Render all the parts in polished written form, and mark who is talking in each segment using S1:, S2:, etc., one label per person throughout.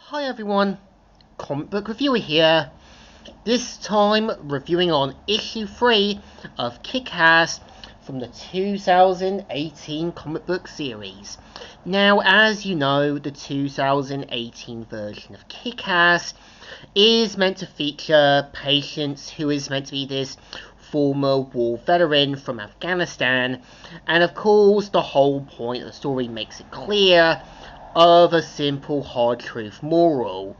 S1: Hi everyone, Comic Book Reviewer here. This time reviewing on issue 3 of Kick-Ass from the 2018 comic book series. Now, as you know, the 2018 version of Kick-Ass is meant to feature Patience, who is meant to be this former war veteran from Afghanistan, and of course the whole point of the story makes it clear of a simple hard truth moral.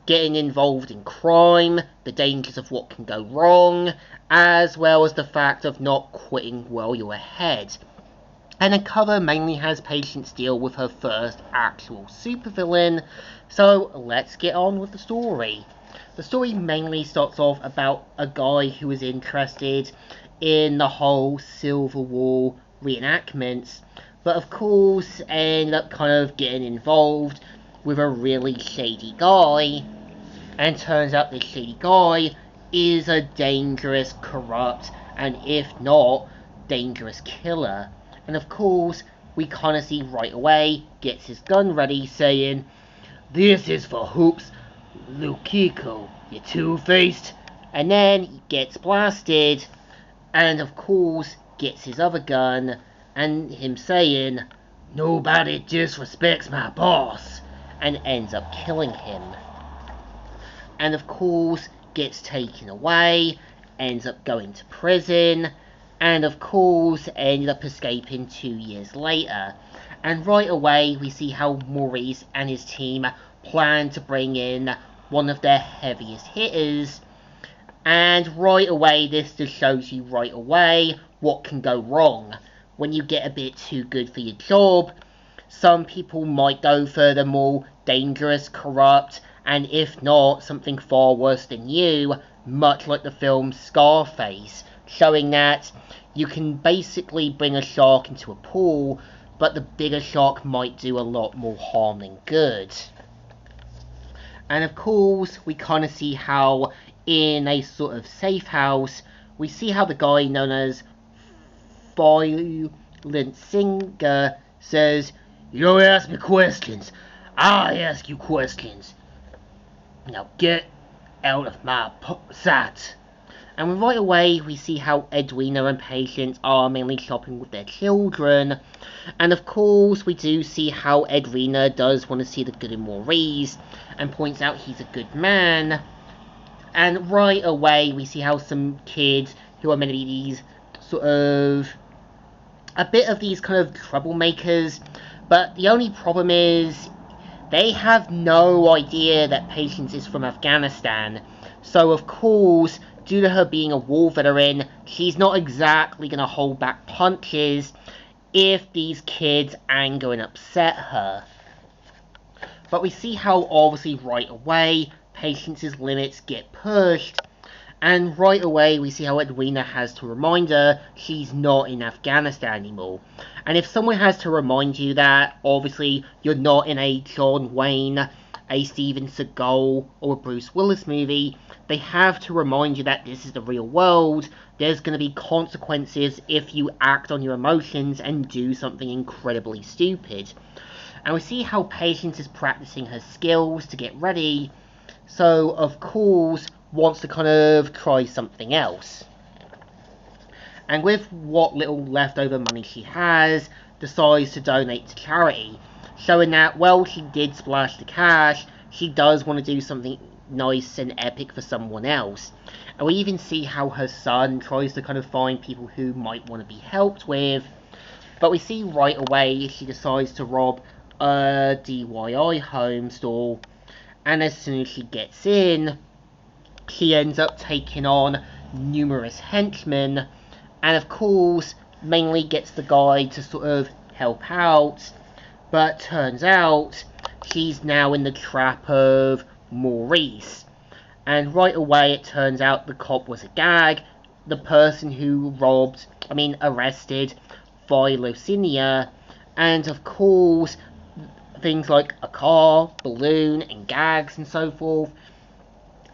S1: Getting involved in crime, the dangers of what can go wrong, as well as the fact of not quitting while you're ahead. And the cover mainly has Patience deal with her first actual supervillain, so let's get on with the story. The story mainly starts off about a guy who is interested in the whole Civil War reenactments, but of course ended up kind of getting involved with a really shady guy, and turns out this shady guy is a dangerous, corrupt, and if not, dangerous killer. And of course, we kind of see right away, gets his gun ready, saying, "This is for Hoops Lukiko, you two-faced," and then he gets blasted, and of course, gets his other gun, and him saying, "Nobody disrespects my boss," and ends up killing him. And of course, gets taken away, ends up going to prison, and of course, ended up escaping 2 years later. And right away, we see how Maurice and his team plan to bring in one of their heaviest hitters, and right away, this just shows you right away what can go wrong. When you get a bit too good for your job, some people might go for the more dangerous, corrupt, and if not, something far worse than you, much like the film Scarface, showing that you can basically bring a shark into a pool, but the bigger shark might do a lot more harm than good. And of course, we kind of see how in a sort of safe house, we see how the guy known as Violent Singer says, "You don't ask me questions, I ask you questions. Now get out of my sight." And right away, we see how Edwina and Patience are mainly shopping with their children. And of course, we do see how Edwina does want to see the good in Maurice, and points out he's a good man. And right away, we see how some kids who are meant to be these sort of a bit of these kind of troublemakers, but the only problem is they have no idea that Patience is from Afghanistan. So of course, due to her being a war veteran, she's not exactly going to hold back punches if these kids anger and upset her. But we see how obviously right away, Patience's limits get pushed, and right away we see how Edwina has to remind her she's not in Afghanistan anymore. And if someone has to remind you that, obviously, you're not in a John Wayne, a Steven Seagal, or a Bruce Willis movie, they have to remind you that this is the real world. There's going to be consequences if you act on your emotions and do something incredibly stupid. And we see how Patience is practicing her skills to get ready, so of course wants to kind of try something else. And with what little leftover money she has, decides to donate to charity, showing that, well, she did splash the cash, she does want to do something nice and epic for someone else. And we even see how her son tries to kind of find people who might want to be helped with, but we see right away she decides to rob a DIY home store, and as soon as she gets in, she ends up taking on numerous henchmen, and of course mainly gets the guy to sort of help out, but turns out she's now in the trap of Maurice. And right away it turns out the cop was a gag, the person who arrested Philocinia, and of course things like a car, balloon, and gags and so forth.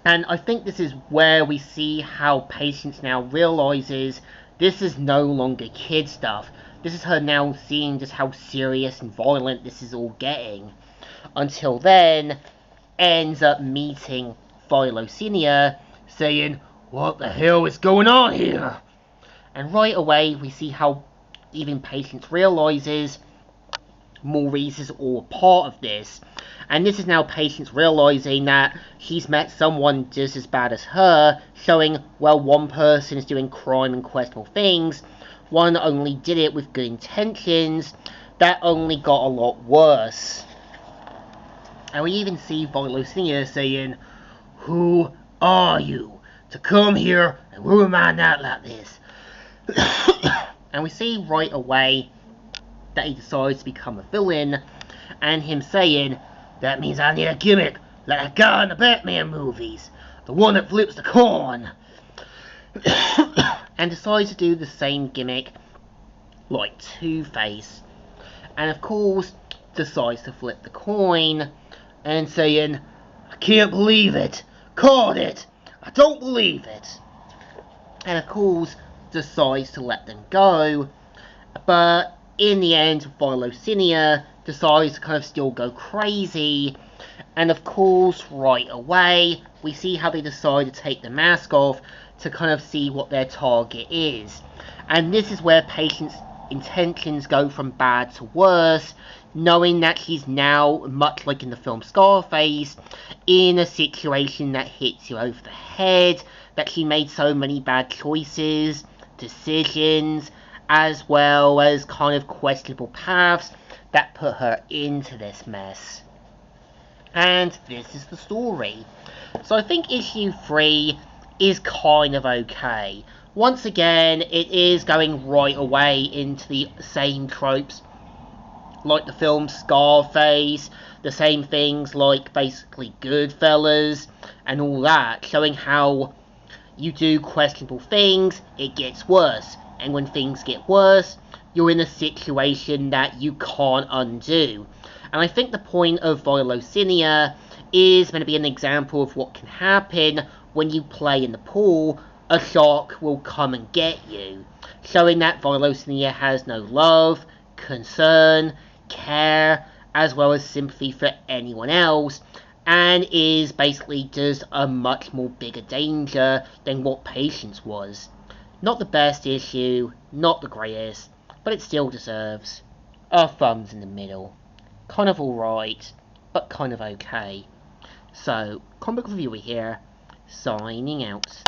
S1: And I think this is where we see how Patience now realizes this is no longer kid stuff. This is her now seeing just how serious and violent this is all getting. Until then, ends up meeting Philo Senior, saying, "What the hell is going on here?" And right away we see how even Patience realizes Maurice is all part of this. And this is now Patience realizing that she's met someone just as bad as her, showing, well, one person is doing crime and questionable things, one only did it with good intentions, that only got a lot worse. And we even see Philo Senior saying, "Who are you to come here and ruin my night like this?" And we see right away that he decides to become a villain, and him saying, "That means I need a gimmick like a guy in the Batman movies, the one that flips the coin." And decides to do the same gimmick like Two-Face, and of course decides to flip the coin and saying, "I can't believe it, caught it, I don't believe it," and of course decides to let them go. But in the end, Philo Senior decides to kind of still go crazy, and of course right away we see how they decide to take the mask off to kind of see what their target is. And this is where Patience's intentions go from bad to worse, knowing that she's now, much like in the film Scarface, in a situation that hits you over the head, that she made so many bad choices, decisions, as well as kind of questionable paths that put her into this mess. And this is the story. So I think issue 3 is kind of okay. Once again, it is going right away into the same tropes like the film Scarface, the same things like basically Goodfellas and all that, showing how you do questionable things, it gets worse. And when things get worse, you're in a situation that you can't undo. And I think the point of Philo Senior is going to be an example of what can happen when you play in the pool. A shark will come and get you, showing that Philo Senior has no love, concern, care, as well as sympathy for anyone else, and is basically just a much more bigger danger than what Patience was. Not the best issue, not the greatest, but it still deserves a thumbs in the middle. Kind of alright, but kind of okay. So, Comic Reviewer here, signing out.